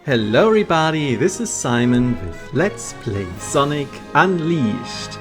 Hello everybody, this is Simon with Let's Play Sonic Unleashed.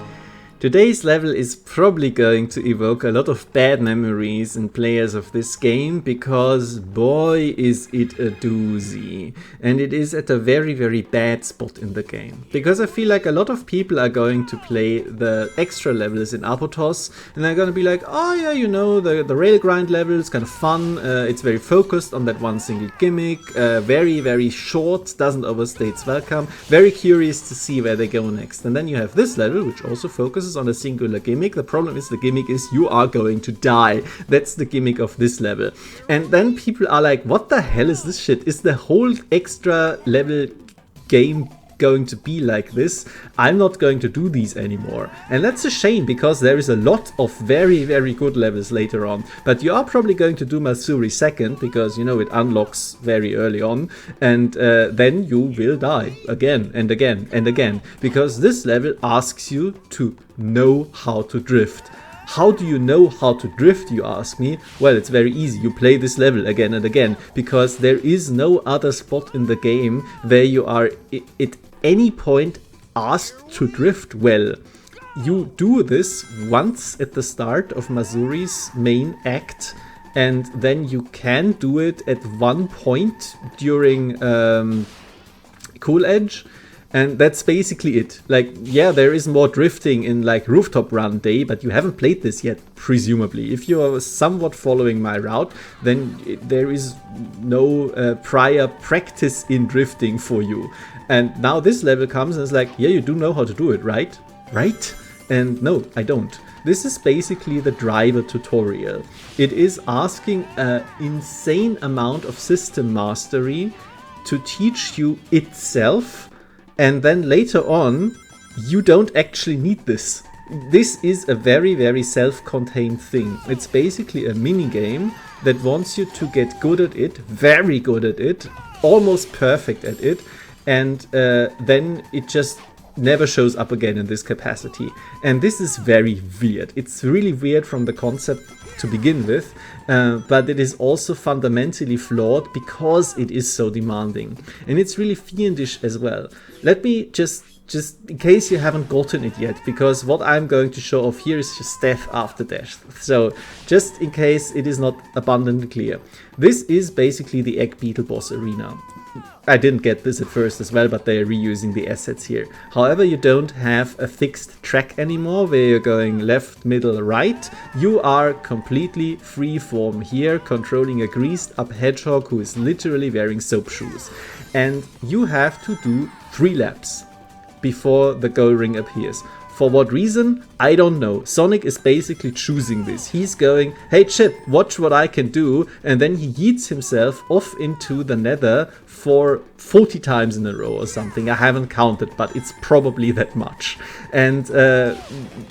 Today's level is probably going to evoke a lot of bad memories in players of this game because boy is it a doozy. And it is at a very bad spot in the game. Because I feel like a lot of people are going to play the extra levels in Apotos and they're going to be like, oh yeah, you know, the rail grind level is kind of fun, it's very focused on that one single gimmick, very short, doesn't overstay its welcome, very curious to see where they go next. And then you have this level which also focuses on a singular gimmick. The problem is the gimmick is you are going to die. That's the gimmick of this level. And then people are like, what the hell is this shit? Is the whole extra level game going to be like this? I'm not going to do these anymore. And that's a shame because there is a lot of very good levels later on. But you are probably going to do Masuri second because, you know, it unlocks very early on. And then you will die again and again and again. Because this level asks you to know how to drift. How do you know how to drift, you ask me? Well, it's very easy. You play this level again and again, because there is no other spot in the game where you are at any point asked to drift well. You do this once at the start of Masuri's main act, and then you can do it at one point during Cool Edge. And that's basically it. Like, yeah, there is more drifting in like Rooftop Run Day, but you haven't played this yet, presumably. If you are somewhat following my route, then there is no prior practice in drifting for you. And now this level comes and it's like, yeah, you do know how to do it, right? Right? And no, I don't. This is basically the driver tutorial. It is asking an insane amount of system mastery to teach you itself. And then later on, you don't actually need this. This is a very self-contained thing. It's basically a mini game that wants you to get good at it, very good at it, almost perfect at it, and then it just never shows up again in this capacity. And this is very weird. It's really weird from the concept to begin with, but it is also fundamentally flawed because it is so demanding. And it's really fiendish as well. Let me just in case you haven't gotten it yet, because what I'm going to show off here is just death after death. So just in case it is not abundantly clear. This is basically the Egg Beetle boss arena. I didn't get this at first as well, but they're reusing the assets here. However, you don't have a fixed track anymore where you're going left, middle, right. You are completely freeform here, controlling a greased up hedgehog who is literally wearing soap shoes. And you have to do 3 laps before the goal ring appears. For what reason? I don't know. Sonic is basically choosing this. He's going, hey Chip, watch what I can do, and then he yeets himself off into the nether for 40 times in a row or something. I haven't counted, but it's probably that much. And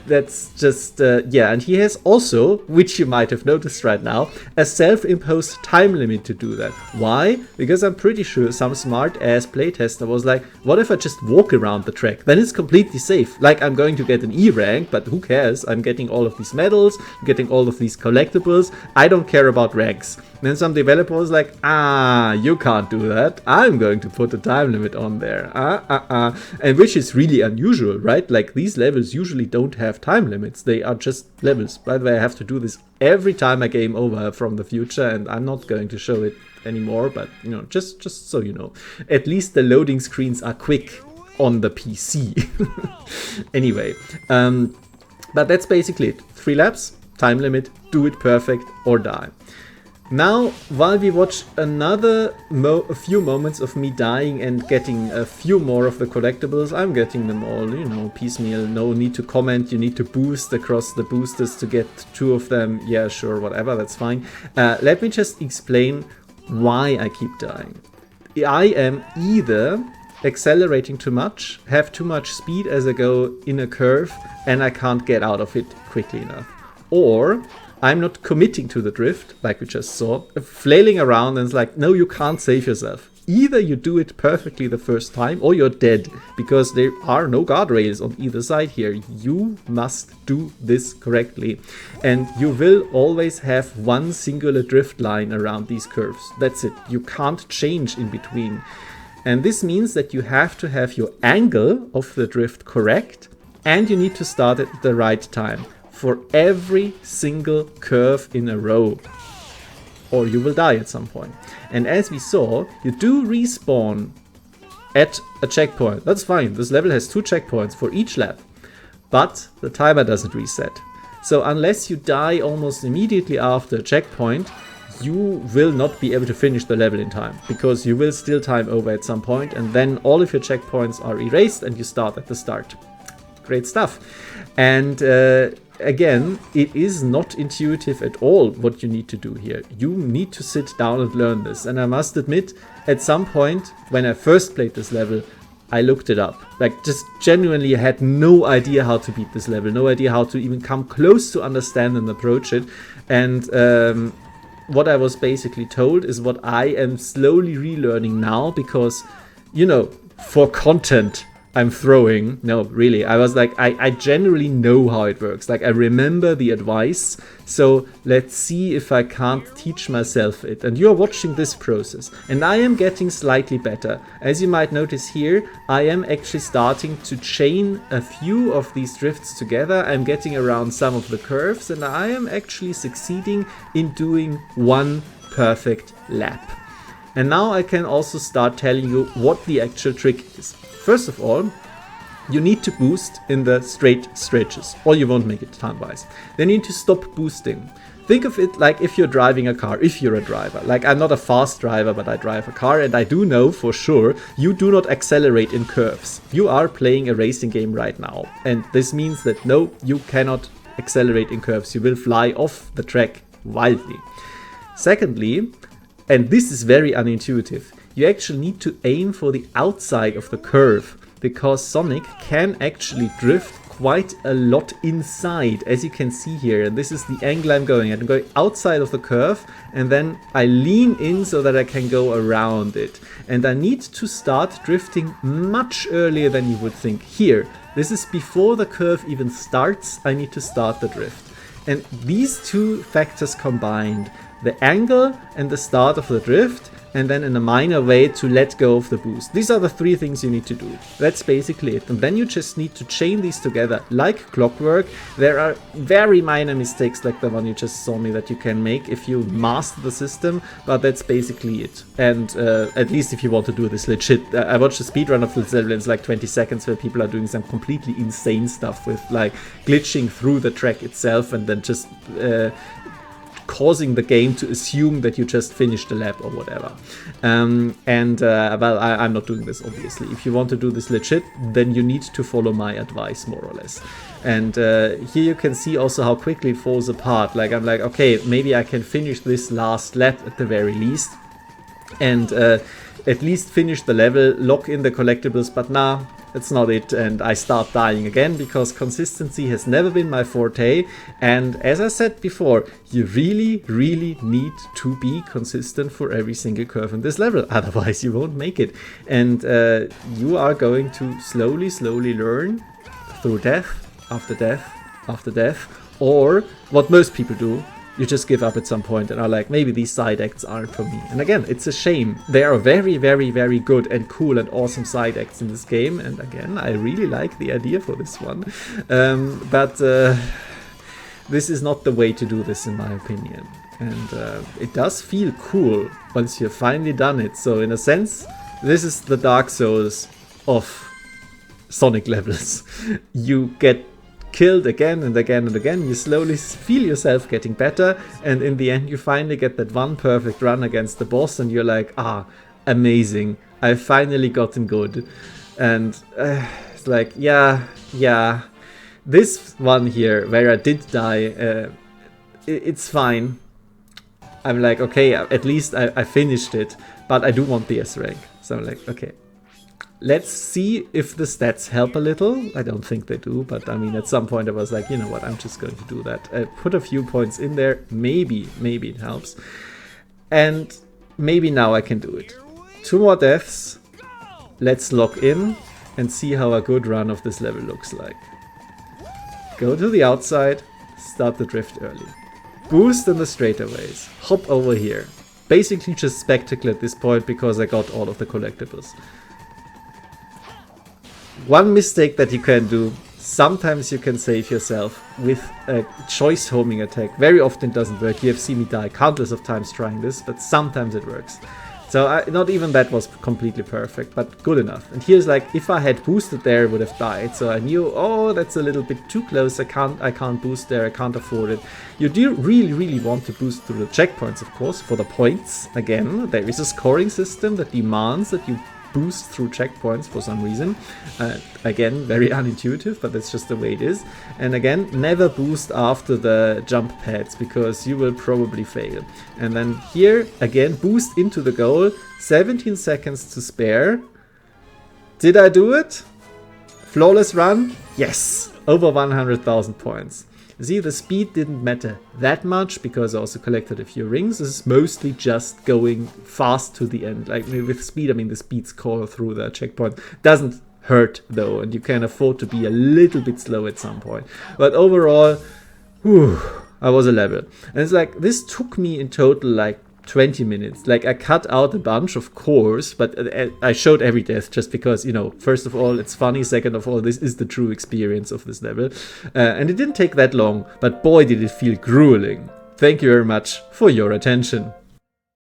that's just, yeah, and he has also, which you might have noticed right now, a self-imposed time limit to do that. Why? Because I'm pretty sure some smart-ass playtester was like, what if I just walk around the track? Then it's completely safe. Like, I'm going to get an E rank, but who cares? I'm getting all of these medals, I'm getting all of these collectibles. I don't care about ranks. And then some developer was like, you can't do that. I'm going to put a time limit on there. And which is really unusual, right? Like, these levels usually don't have time limits. They are just levels. By the way, I have to do this every time I game over from the future, and I'm not going to show it anymore, but, you know, just so you know. At least the loading screens are quick on the PC. Anyway, but that's basically it. 3 laps, time limit, do it perfect or die. Now, while we watch a few moments of me dying and getting a few more of the collectibles, I'm getting them all, you know, piecemeal. No need to comment. You need to boost across the boosters to get 2 of them. Yeah, sure, whatever, that's fine. Let me just explain why I keep dying. I am either accelerating too much, have too much speed as I go in a curve, and I can't get out of it quickly enough. Or I'm not committing to the drift, like we just saw, flailing around, and it's like, no, you can't save yourself. Either you do it perfectly the first time, or you're dead, because there are no guardrails on either side here. You must do this correctly. And you will always have one singular drift line around these curves. That's it. You can't change in between. And this means that you have to have your angle of the drift correct, and you need to start at the right time for every single curve in a row, or you will die at some point. And as we saw, you do respawn at a checkpoint. That's fine. This level has 2 checkpoints for each lap, but the timer doesn't reset. So unless you die almost immediately after a checkpoint, you will not be able to finish the level in time, because you will still time over at some point, and then all of your checkpoints are erased and you start at the start. Great stuff. And again, it is not intuitive at all what you need to do here. You need to sit down and learn this. And I must admit, at some point when I first played this level, I looked it up. Like, just genuinely had no idea how to beat this level, no idea how to even come close to understand and approach it. And what I was basically told is what I am slowly relearning now, because, you know, for content I'm throwing. No, really, I was like, I generally know how it works. Like, I remember the advice, so let's see if I can't teach myself it. And you're watching this process, and I am getting slightly better. As you might notice here, I am actually starting to chain a few of these drifts together. I'm getting around some of the curves, and I am actually succeeding in doing one perfect lap. And now I can also start telling you what the actual trick is. First of all, you need to boost in the straight stretches, or you won't make it time-wise. Then you need to stop boosting. Think of it like if you're driving a car, if you're a driver. Like, I'm not a fast driver, but I drive a car, and I do know for sure you do not accelerate in curves. You are playing a racing game right now, and this means that no, you cannot accelerate in curves. You will fly off the track wildly. Secondly, and this is very unintuitive, you actually need to aim for the outside of the curve, because Sonic can actually drift quite a lot inside, as you can see here. And this is the angle I'm going at. I'm going outside of the curve, and then I lean in so that I can go around it. And I need to start drifting much earlier than you would think. Here, this is before the curve even starts. I need to start the drift. And these two factors combined, the angle and the start of the drift, and then in a minor way to let go of the boost. These are the 3 things you need to do. That's basically it. And then you just need to chain these together like clockwork. There are very minor mistakes like the one you just saw me that you can make if you master the system, but that's basically it. And at least if you want to do this legit. I watched a speedrun of this level, it's like 20 seconds where people are doing some completely insane stuff with like glitching through the track itself and then just causing the game to assume that you just finished the lap or whatever. Well, I'm not doing this, obviously. If you want to do this legit, then you need to follow my advice, more or less. And here you can see also how quickly it falls apart. Like, I'm like, okay, maybe I can finish this last lap at the very least, and at least finish the level, lock in the collectibles, but nah, that's not it, and I start dying again, because consistency has never been my forte. And as I said before, you really, really need to be consistent for every single curve in this level, otherwise you won't make it. And you are going to slowly, slowly learn through death, after death, after death, or what most people do, you just give up at some point and are like, maybe these side acts aren't for me. And again, it's a shame. There are very, very, very good and cool and awesome side acts in this game. And again, I really like the idea for this one. But this is not the way to do this, in my opinion. And it does feel cool once you've finally done it. So in a sense, this is the Dark Souls of Sonic levels. You get killed again and again and again, you slowly feel yourself getting better, and in the end you finally get that one perfect run against the boss, and you're like, ah, amazing, I've finally gotten good. And it's like, yeah, this one here where I did die, it's fine. I'm like, okay, at least I finished it, but I do want the S rank. So I'm like, okay, let's see if the stats help a little. I don't think they do, but I mean, at some point I was like, you know what, I'm just going to do that. I put a few points in there, maybe it helps. And maybe now I can do it. 2 more deaths. Let's lock in and see how a good run of this level looks like. Go to the outside, start the drift early. Boost in the straightaways. Hop over here. basically just spectacle at this point because I got all of the collectibles. One mistake that you can do, sometimes you can save yourself with a choice homing attack. Very often it doesn't work. You have seen me die countless of times trying this, but sometimes it works. So not even that was completely perfect, but good enough. And here's like, if I had boosted there, I would have died. So I knew, oh, that's a little bit too close. I can't boost there. I can't afford it. You do really want to boost through the checkpoints, of course, for the points. Again, there is a scoring system that demands that you boost through checkpoints for some reason. Again, very unintuitive, but that's just the way it is. And again, never boost after the jump pads because you will probably fail. And then here, again, boost into the goal. 17 seconds to spare. Did I do it? Flawless run? Yes! Over 100,000 points. See, the speed didn't matter that much because I also collected a few rings. This is mostly just going fast to the end. Like with speed, I mean the speed score through the checkpoint doesn't hurt though, and you can afford to be a little bit slow at some point. But overall, whew, I was a level. And it's like, this took me in total like 20 minutes. Like I cut out a bunch, of course, but I showed every death just because, you know, first of all, it's funny. Second of all, this is the true experience of this level. And it didn't take that long, but boy, did it feel grueling. Thank you very much for your attention.